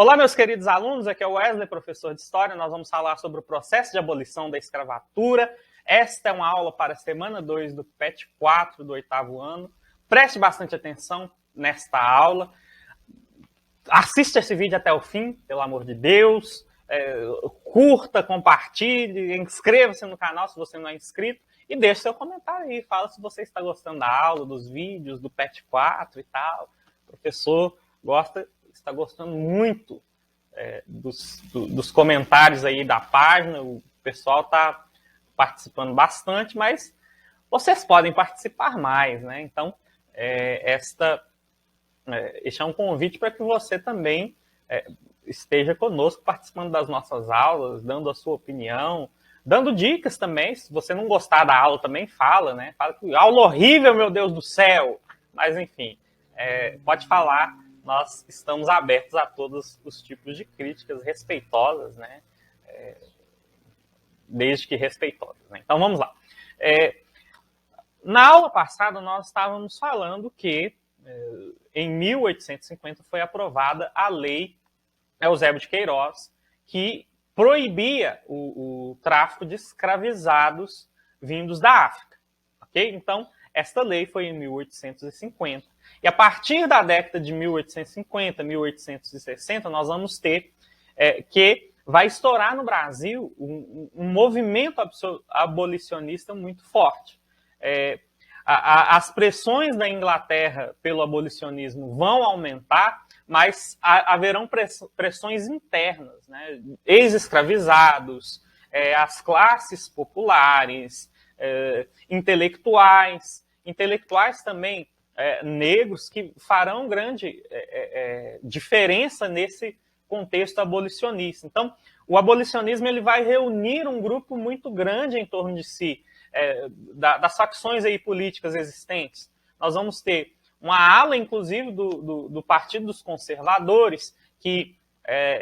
Olá, meus queridos alunos, aqui é o Wesley, professor de História. Nós vamos falar sobre o processo de abolição da escravatura. Esta é uma aula para a semana 2 do PET 4 do 8º ano. Preste bastante atenção nesta aula. Assista esse vídeo até o fim, pelo amor de Deus. Curta, compartilhe, inscreva-se no canal se você não é inscrito e deixe seu comentário aí. Fala se você está gostando da aula, dos vídeos, do PET 4 e tal. O professor está gostando muito dos comentários aí da página. O pessoal está participando bastante, mas vocês podem participar mais, né? Então, este é um convite para que você também esteja conosco, participando das nossas aulas, dando a sua opinião, dando dicas também. Se você não gostar da aula, também fala, né? Fala que aula horrível, meu Deus do céu! Mas, enfim, pode falar. Nós estamos abertos a todos os tipos de críticas respeitosas, né? Desde que respeitosas, né? Então, vamos lá. Na aula passada, nós estávamos falando que em 1850 foi aprovada a Lei Eusébio de Queiroz, que proibia o tráfico de escravizados vindos da África. Okay? Então, esta lei foi em 1850. E a partir da década de 1850, 1860, nós vamos ter que vai estourar no Brasil um movimento abolicionista muito forte. As pressões da Inglaterra pelo abolicionismo vão aumentar, mas haverão pressões internas, né? Ex-escravizados, as classes populares, intelectuais também negros, que farão grande diferença nesse contexto abolicionista. Então, o abolicionismo ele vai reunir um grupo muito grande em torno de si, das facções aí políticas existentes. Nós vamos ter uma ala, inclusive, do Partido dos Conservadores, que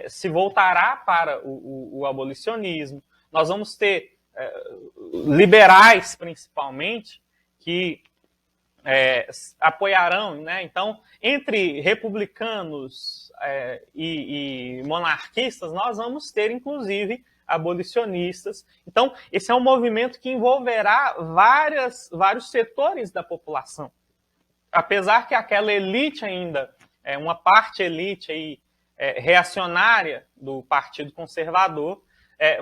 se voltará para o abolicionismo. Nós vamos ter liberais, principalmente, que apoiarão, né? Então, entre republicanos e monarquistas, nós vamos ter, inclusive, abolicionistas. Então, esse é um movimento que envolverá vários setores da população. Apesar que aquela elite ainda, uma parte elite aí, reacionária do Partido Conservador,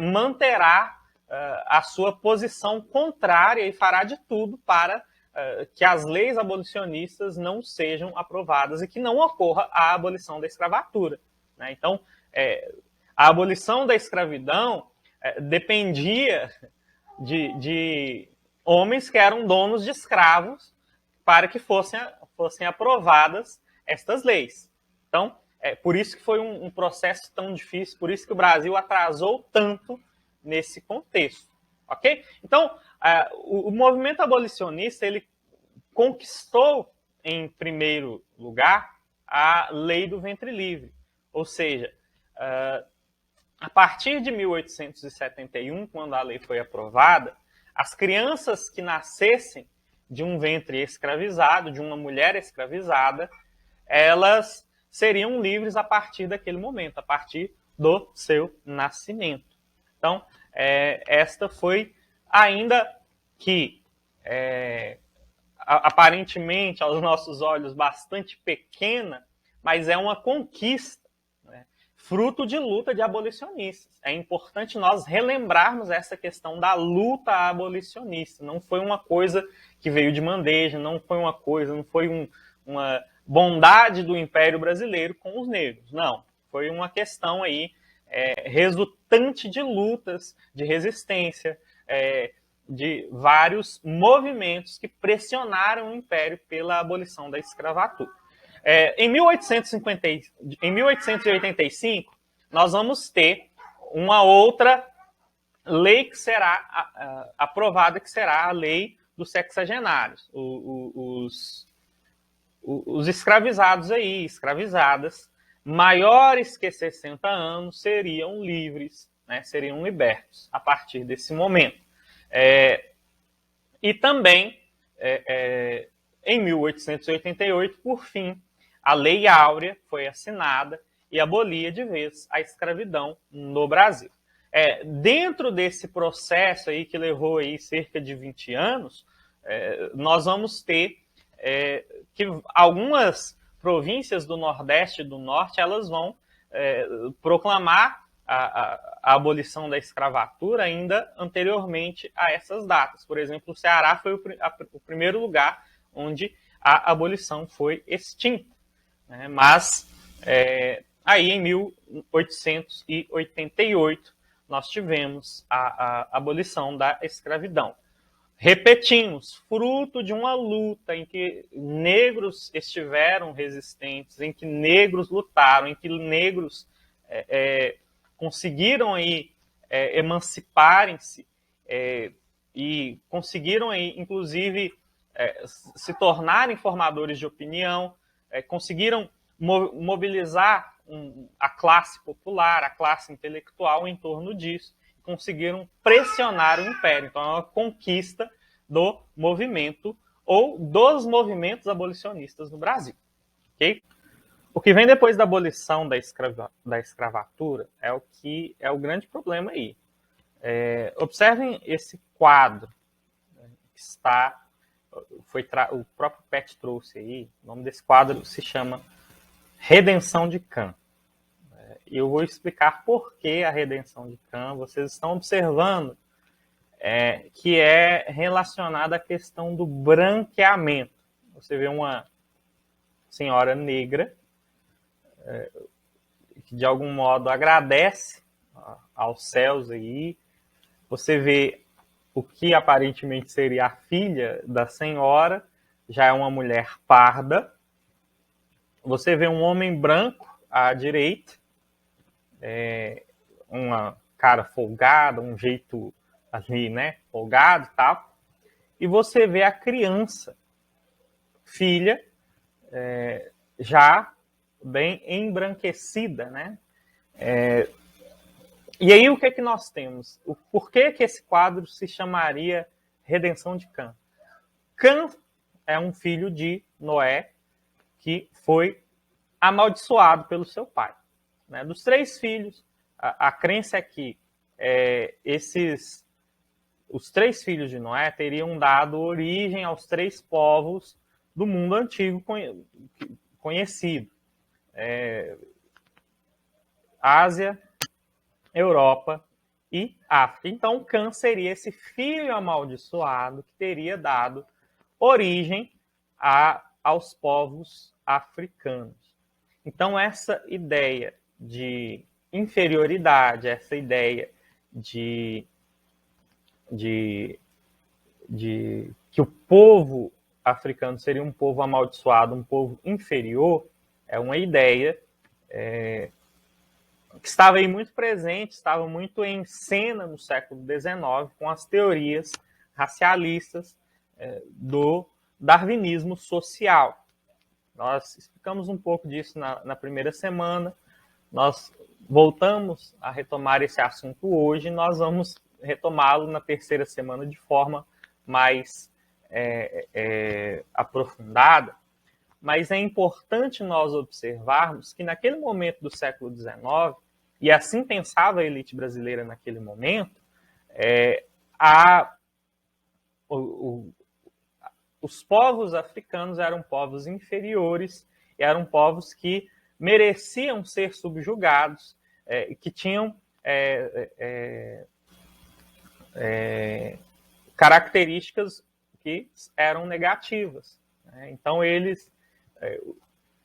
manterá a sua posição contrária e fará de tudo para que as leis abolicionistas não sejam aprovadas e que não ocorra a abolição da escravatura, né? Então, a abolição da escravidão dependia de homens que eram donos de escravos para que fossem aprovadas estas leis. Então, por isso que foi um processo tão difícil, por isso que o Brasil atrasou tanto nesse contexto, ok? Então, o movimento abolicionista, ele conquistou, em primeiro lugar, a lei do ventre livre. Ou seja, a partir de 1871, quando a lei foi aprovada, as crianças que nascessem de um ventre escravizado, de uma mulher escravizada, elas seriam livres a partir daquele momento, a partir do seu nascimento. Então, esta foi, ainda que aparentemente, aos nossos olhos, bastante pequena, mas é uma conquista, né? Fruto de luta de abolicionistas. É importante nós relembrarmos essa questão da luta abolicionista. Não foi uma coisa que veio de bandeja, não foi uma bondade do Império Brasileiro com os negros. Não, foi uma questão aí resultante de lutas, de resistência, de vários movimentos que pressionaram o Império pela abolição da escravatura. Em 1885, nós vamos ter uma outra lei que será aprovada, que será a lei dos sexagenários. Os escravizados aí, escravizadas, maiores que 60 anos, seriam livres, né, seriam libertos a partir desse momento. E também, em 1888, por fim, a Lei Áurea foi assinada e abolia de vez a escravidão no Brasil. Dentro desse processo aí que levou aí cerca de 20 anos, nós vamos ter que algumas províncias do Nordeste e do Norte, elas vão proclamar a abolição da escravatura ainda anteriormente a essas datas. Por exemplo, o Ceará foi o primeiro lugar onde a abolição foi extinta. Né? Mas aí em 1888 nós tivemos a abolição da escravidão. Repetimos, fruto de uma luta em que negros estiveram resistentes, em que negros lutaram, em que negros conseguiram aí emanciparem-se e conseguiram aí, inclusive, se tornarem formadores de opinião, conseguiram mobilizar a classe popular, a classe intelectual em torno disso, conseguiram pressionar o Império. Então, é uma conquista do movimento ou dos movimentos abolicionistas no Brasil. Okay? O que vem depois da abolição da escravatura é o grande problema aí. Observem esse quadro que está... o próprio Pet trouxe aí. O nome desse quadro se chama Redenção de Cã. E eu vou explicar por que a redenção de Cã. Vocês estão observando que é relacionada à questão do branqueamento. Você vê uma senhora negra que de algum modo agradece aos céus aí. Você vê o que aparentemente seria a filha da senhora, já é uma mulher parda. Você vê um homem branco à direita, uma cara folgada, um jeito ali, né, folgado e tal. E você vê a criança, filha, já bem embranquecida, né? E aí o que é que nós temos? Por que esse quadro se chamaria Redenção de Cã? Cã é um filho de Noé que foi amaldiçoado pelo seu pai. Né? Dos 3 filhos, a crença é que os 3 filhos de Noé teriam dado origem aos 3 povos do mundo antigo conhecido. Ásia, Europa e África. Então, Cã seria esse filho amaldiçoado que teria dado origem aos povos africanos. Então, essa ideia de inferioridade, essa ideia de que o povo africano seria um povo amaldiçoado, um povo inferior, é uma ideia que estava aí muito presente, estava muito em cena no século XIX, com as teorias racialistas do darwinismo social. Nós explicamos um pouco disso na primeira semana, nós voltamos a retomar esse assunto hoje, nós vamos retomá-lo na terceira semana de forma mais aprofundada, mas é importante nós observarmos que naquele momento do século XIX, e assim pensava a elite brasileira naquele momento, os povos africanos eram povos inferiores, eram povos que mereciam ser subjugados, que tinham características que eram negativas. Né? Então,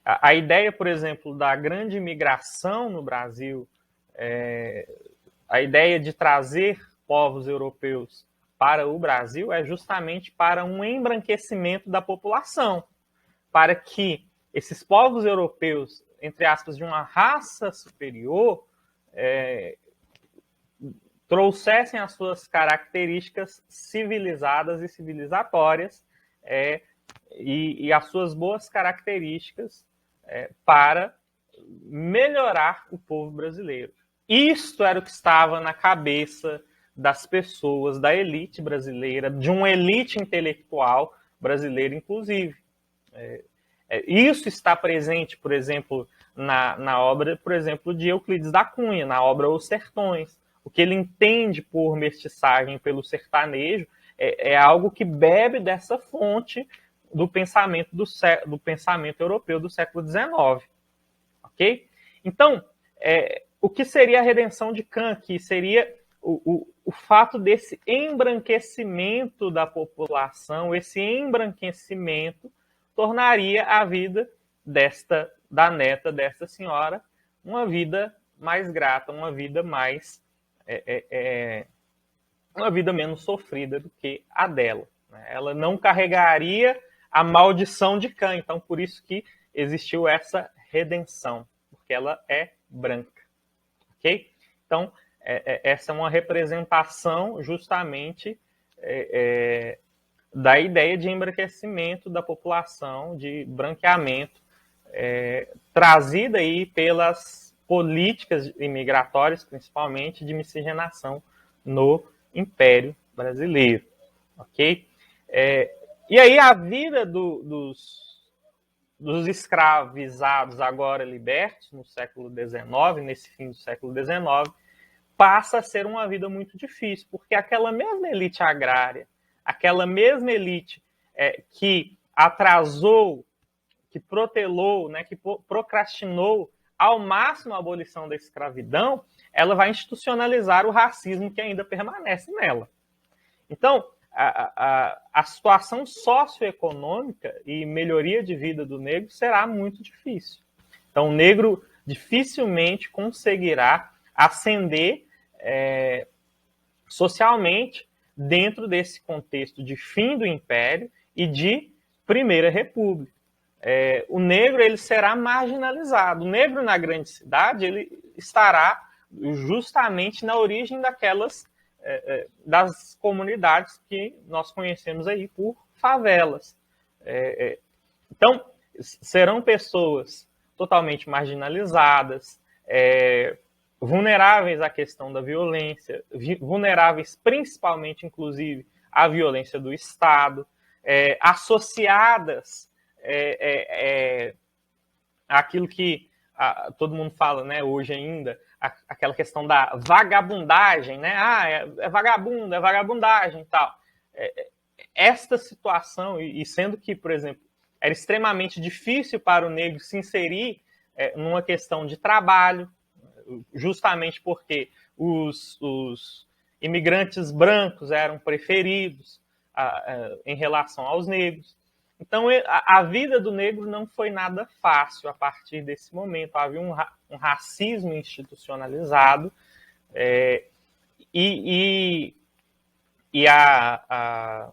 a ideia, por exemplo, da grande imigração no Brasil, a ideia de trazer povos europeus para o Brasil é justamente para um embranquecimento da população, para que esses povos europeus, entre aspas, de uma raça superior, trouxessem as suas características civilizadas e civilizatórias e as suas boas características para melhorar o povo brasileiro. Isto era o que estava na cabeça das pessoas, da elite brasileira, de uma elite intelectual brasileira, inclusive. Isso está presente, por exemplo, na obra, por exemplo, de Euclides da Cunha, na obra Os Sertões. O que ele entende por mestiçagem, pelo sertanejo, é algo que bebe dessa fonte do pensamento europeu do século XIX. Ok? Então, o que seria a redenção de Kant? Que seria o fato desse embranquecimento da população, esse embranquecimento tornaria a vida da neta desta senhora uma vida mais grata, uma vida mais uma vida menos sofrida do que a dela. Ela não carregaria a maldição de Cã, então por isso que existiu essa redenção, porque ela é branca. Ok? Então, essa é uma representação justamente da ideia de embranquecimento da população, de branqueamento, trazida aí pelas políticas imigratórias, principalmente de miscigenação no Império Brasileiro. Ok? E aí a vida dos escravizados agora libertos no século XIX, nesse fim do século XIX, passa a ser uma vida muito difícil, porque aquela mesma elite agrária, aquela mesma elite que atrasou, que protelou, né, que procrastinou ao máximo a abolição da escravidão, ela vai institucionalizar o racismo que ainda permanece nela. Então, a situação socioeconômica e melhoria de vida do negro será muito difícil. Então, o negro dificilmente conseguirá ascender socialmente dentro desse contexto de fim do Império e de Primeira República. O negro ele será marginalizado. O negro na grande cidade ele estará justamente na origem das comunidades que nós conhecemos aí por favelas. Então, serão pessoas totalmente marginalizadas, vulneráveis à questão da violência, vulneráveis principalmente, inclusive, à violência do Estado, associadas àquilo que todo mundo fala, né, hoje ainda, aquela questão da vagabundagem, né? É vagabundo, é vagabundagem e tal. Esta situação, e sendo que, por exemplo, era extremamente difícil para o negro se inserir numa questão de trabalho, justamente porque os imigrantes brancos eram preferidos em relação aos negros. Então, a vida do negro não foi nada fácil a partir desse momento. Havia um racismo institucionalizado e a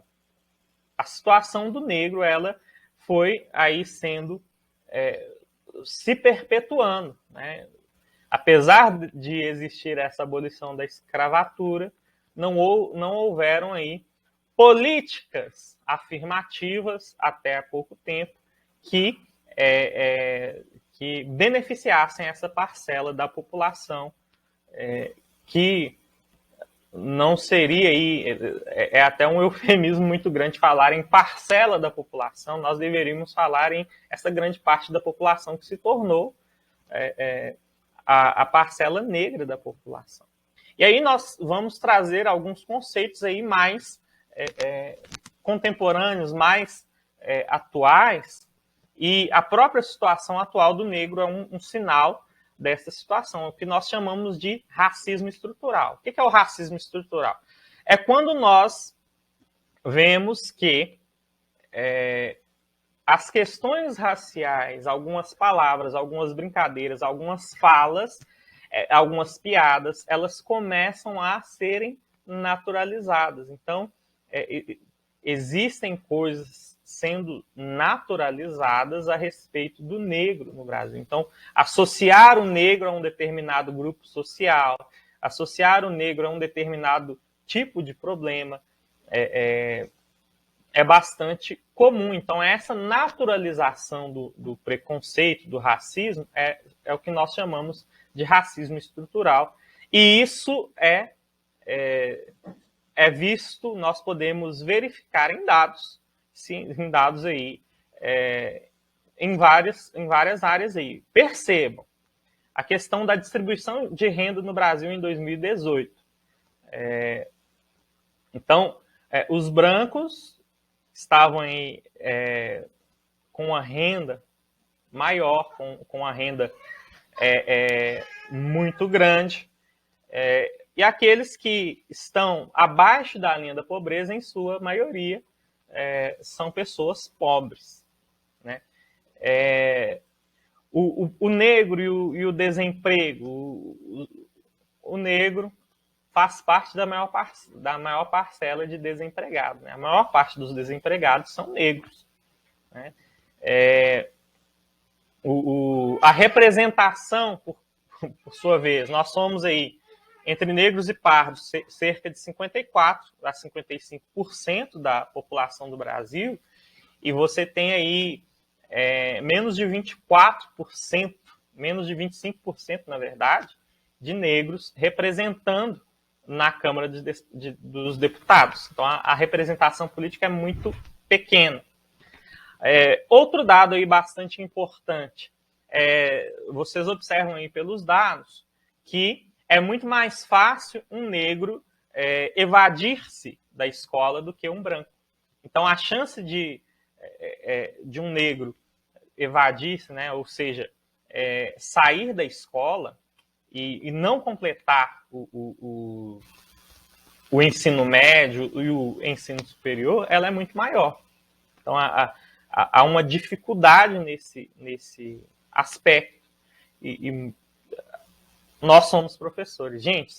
situação do negro ela foi aí sendo se perpetuando, né? Apesar de existir essa abolição da escravatura, não houveram aí políticas afirmativas até há pouco tempo que beneficiassem essa parcela da população que não seria aí, até um eufemismo muito grande falar em parcela da população, nós deveríamos falar em essa grande parte da população que se tornou a parcela negra da população. E aí nós vamos trazer alguns conceitos aí mais contemporâneos, mais atuais, e a própria situação atual do negro é um sinal dessa situação, o que nós chamamos de racismo estrutural. O que é o racismo estrutural? É quando nós vemos que as questões raciais, algumas palavras, algumas brincadeiras, algumas falas, algumas piadas, elas começam a serem naturalizadas. Então, existem coisas sendo naturalizadas a respeito do negro no Brasil. Então, associar o negro a um determinado grupo social, associar o negro a um determinado tipo de problema é bastante comum. Então, essa naturalização do preconceito, do racismo, é o que nós chamamos de racismo estrutural. E isso é visto, nós podemos verificar em dados, sim, em dados aí, em várias áreas aí. Percebam, a questão da distribuição de renda no Brasil em 2018. Então, os brancos estavam aí, com a renda maior, com a renda muito grande, e aqueles que estão abaixo da linha da pobreza, em sua maioria, são pessoas pobres, né? O negro e o desemprego, o negro faz parte da maior parcela de desempregados, né? A maior parte dos desempregados são negros, né? A representação, por sua vez, nós somos aí, entre negros e pardos, cerca de 54% a 55% da população do Brasil, e você tem aí menos de 24%, menos de 25%, na verdade, de negros representando na Câmara dos Deputados. Então, a representação política é muito pequena. Outro dado aí bastante importante, vocês observam aí pelos dados que é muito mais fácil um negro evadir-se da escola do que um branco. Então, a chance de um negro evadir-se, né, ou seja, sair da escola e não completar o ensino médio e o ensino superior, ela é muito maior. Então, há uma dificuldade nesse aspecto. E nós somos professores. Gente,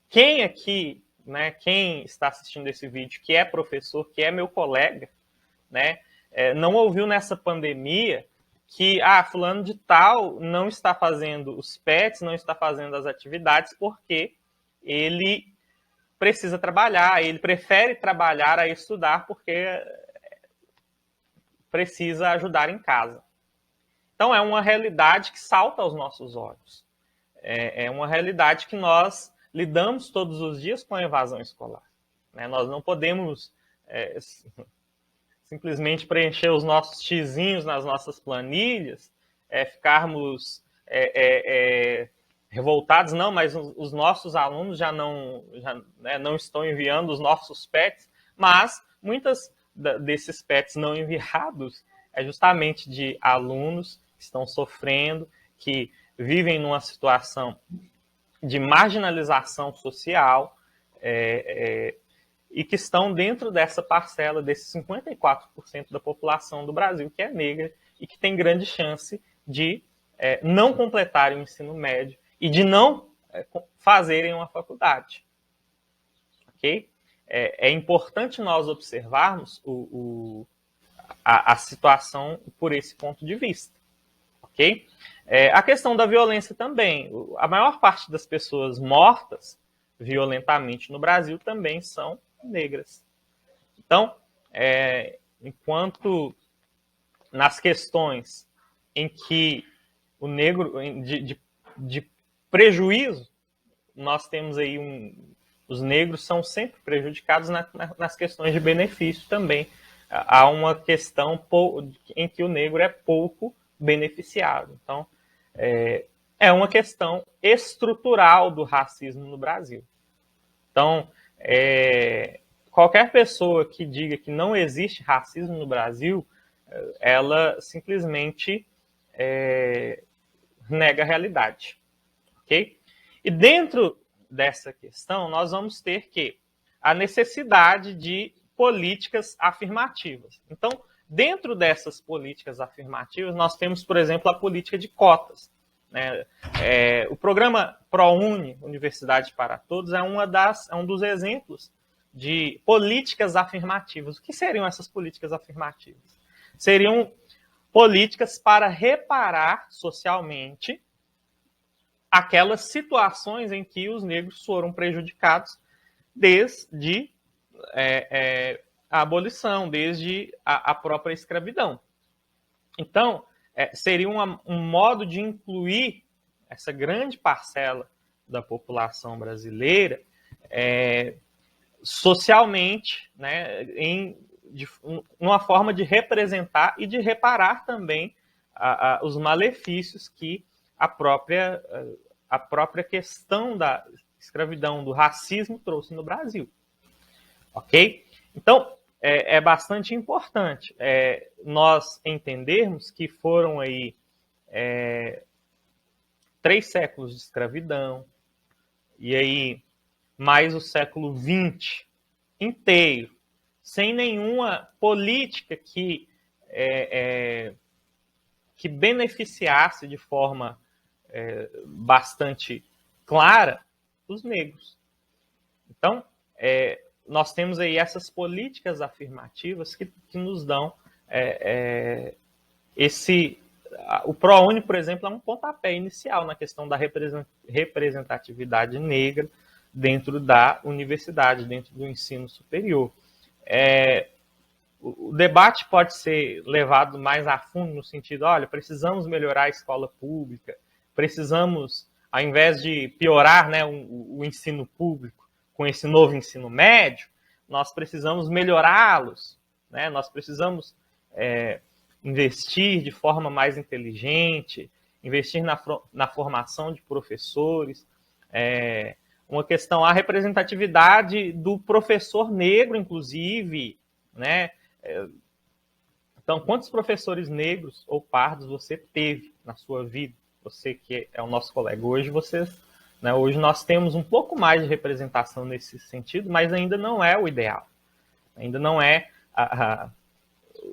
quem aqui, né, quem está assistindo esse vídeo, que é professor, que é meu colega, né, não ouviu nessa pandemia que fulano de tal não está fazendo os PETs, não está fazendo as atividades porque ele precisa trabalhar, ele prefere trabalhar a estudar porque precisa ajudar em casa. Então, é uma realidade que salta aos nossos olhos. É uma realidade que nós lidamos todos os dias com a evasão escolar, né? Nós não podemos simplesmente preencher os nossos xizinhos nas nossas planilhas, ficarmos revoltados, não, mas os nossos alunos já não estão enviando os nossos PETs, mas muitas desses PETs não enviados é justamente de alunos que estão sofrendo, que vivem numa situação de marginalização social, e que estão dentro dessa parcela, desses 54% da população do Brasil que é negra e que tem grande chance de não completarem o ensino médio e de não fazerem uma faculdade. Ok? É importante nós observarmos a situação por esse ponto de vista. Ok? A questão da violência também. A maior parte das pessoas mortas violentamente no Brasil também são negras. Então, enquanto nas questões em que o negro, de prejuízo, nós temos aí os negros são sempre prejudicados nas questões de benefício também. Há uma questão em que o negro é pouco beneficiado. Então, é uma questão estrutural do racismo no Brasil. Então, qualquer pessoa que diga que não existe racismo no Brasil, ela simplesmente nega a realidade. Ok? E dentro dessa questão, nós vamos ter a necessidade de políticas afirmativas. Então, dentro dessas políticas afirmativas, nós temos, por exemplo, a política de cotas. Né? O programa ProUni, Universidade para Todos, é um dos exemplos de políticas afirmativas. O que seriam essas políticas afirmativas? Seriam políticas para reparar socialmente aquelas situações em que os negros foram prejudicados desde a abolição, desde a própria escravidão. Então, seria um modo de incluir essa grande parcela da população brasileira socialmente, né, uma forma de representar e de reparar também os malefícios que a própria questão da escravidão, do racismo trouxe no Brasil. Ok? Então, é bastante importante nós entendermos que foram aí 3 séculos de escravidão, e aí mais o século XX inteiro, sem nenhuma política que beneficiasse de forma bastante clara os negros. Então, nós temos aí essas políticas afirmativas que nos dão o ProUni, por exemplo, é um pontapé inicial na questão da representatividade negra dentro da universidade, dentro do ensino superior. O debate pode ser levado mais a fundo no sentido, olha, precisamos melhorar a escola pública, precisamos, ao invés de piorar, né, o ensino público com esse novo ensino médio, nós precisamos melhorá-los, né? Nós precisamos investir de forma mais inteligente, investir na formação de professores, uma questão, a representatividade do professor negro, inclusive, né? Então, quantos professores negros ou pardos você teve na sua vida? Você que é o nosso colega hoje, né, hoje nós temos um pouco mais de representação nesse sentido, mas ainda não é o ideal. Ainda não é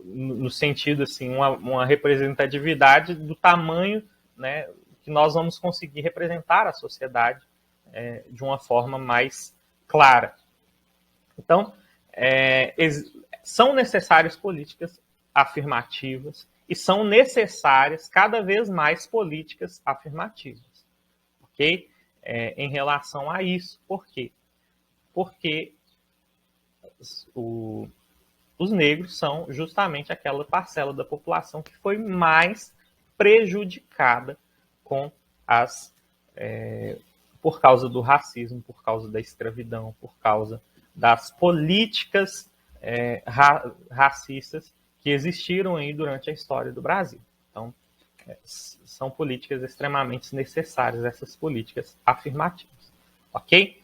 no sentido assim, uma representatividade do tamanho, né, que nós vamos conseguir representar a sociedade de uma forma mais clara. Então, são necessárias políticas afirmativas e são necessárias cada vez mais políticas afirmativas, ok? Em relação a isso. Por quê? Porque os negros são justamente aquela parcela da população que foi mais prejudicada por causa do racismo, por causa da escravidão, por causa das políticas racistas que existiram aí durante a história do Brasil. Então, são políticas extremamente necessárias, essas políticas afirmativas. Ok?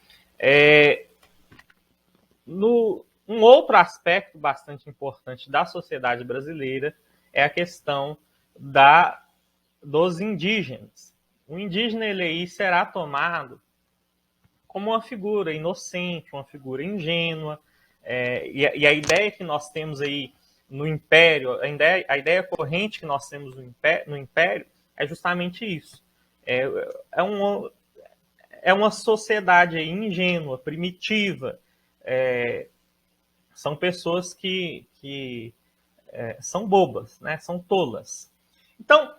Um outro aspecto bastante importante da sociedade brasileira é a questão dos indígenas. O indígena ele aí será tomado como uma figura inocente, uma figura ingênua, e a ideia que nós temos aí no Império, a ideia corrente que nós temos no Império é justamente isso. É uma sociedade aí ingênua, primitiva. São pessoas que são bobas, né? São tolas. Então,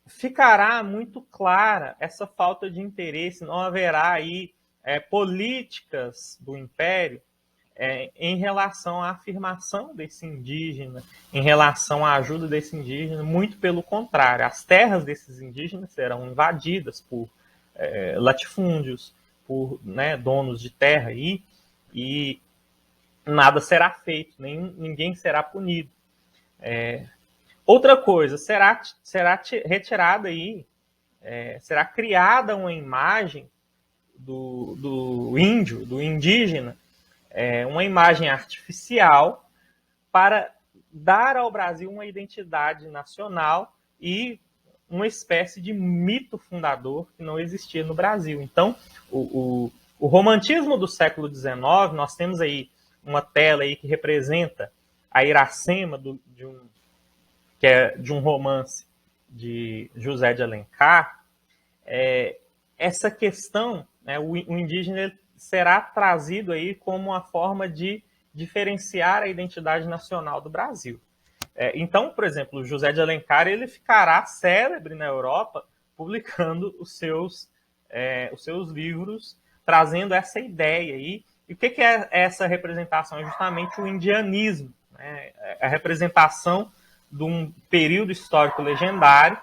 ficará muito clara essa falta de interesse, não haverá aí políticas do Império em relação à afirmação desse indígena, em relação à ajuda desse indígena, muito pelo contrário. As terras desses indígenas serão invadidas por latifúndios, por, né, donos de terra aí, e nada será feito, ninguém será punido. Outra coisa, será retirada aí, será criada uma imagem do índio, do indígena, uma imagem artificial para dar ao Brasil uma identidade nacional e uma espécie de mito fundador que não existia no Brasil. Então, o romantismo do século XIX, nós temos aí uma tela aí que representa a Iracema que é de um romance de José de Alencar. Essa questão, né, o indígena será trazido aí como uma forma de diferenciar a identidade nacional do Brasil. Então, por exemplo, o José de Alencar ele ficará célebre na Europa publicando os seus livros, trazendo essa ideia aí. E o que é essa representação? É justamente o indianismo, né? A representação de um período histórico legendário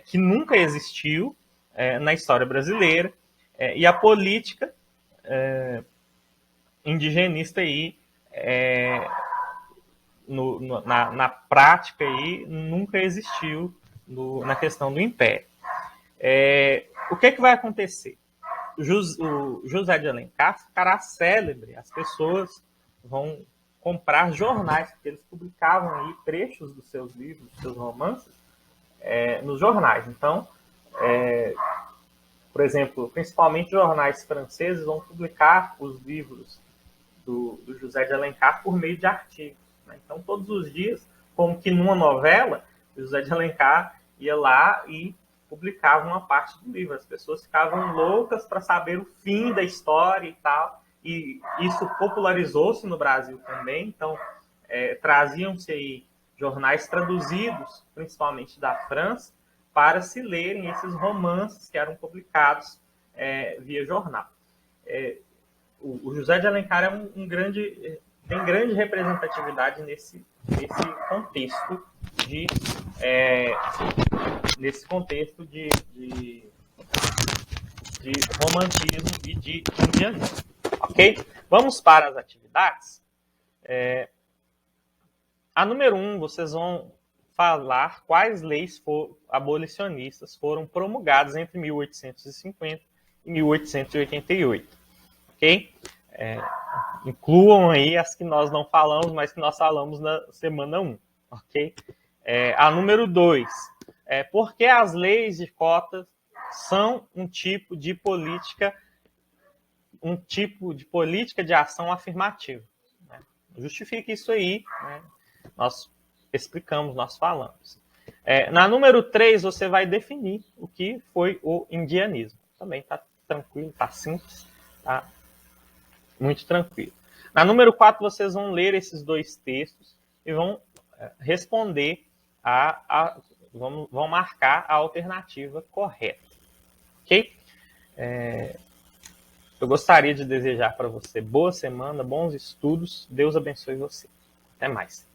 que nunca existiu na história brasileira, e a política indigenista aí na prática aí, nunca existiu na questão do Império. O que vai acontecer? O José de Alencar ficará célebre, as pessoas vão comprar jornais, porque eles publicavam aí trechos dos seus livros, dos seus romances, nos jornais. Então, por exemplo, principalmente jornais franceses vão publicar os livros do José de Alencar por meio de artigos. Né? Então, todos os dias, como que numa novela, o José de Alencar ia lá e publicava uma parte do livro. As pessoas ficavam loucas para saber o fim da história e tal. E isso popularizou-se no Brasil também. Então, traziam-se aí jornais traduzidos, principalmente da França, para se lerem esses romances que eram publicados via jornal. O José de Alencar é tem grande representatividade nesse contexto de romantismo e de indianismo. Ok? Vamos para as atividades. A número 1, vocês vão falar quais leis abolicionistas foram promulgadas entre 1850 e 1888. Ok? Incluam aí as que nós não falamos, mas que nós falamos na semana 1. Ok? A número 2, por que as leis de cotas são um tipo de política de ação afirmativa. Né? Justifique isso aí, né? Nós explicamos, nós falamos. Na número 3, você vai definir o que foi o indianismo. Também está tranquilo, está simples, está muito tranquilo. Na número 4, vocês vão ler esses dois textos e vão responder, vão marcar a alternativa correta. Ok? Eu gostaria de desejar para você boa semana, bons estudos. Deus abençoe você. Até mais.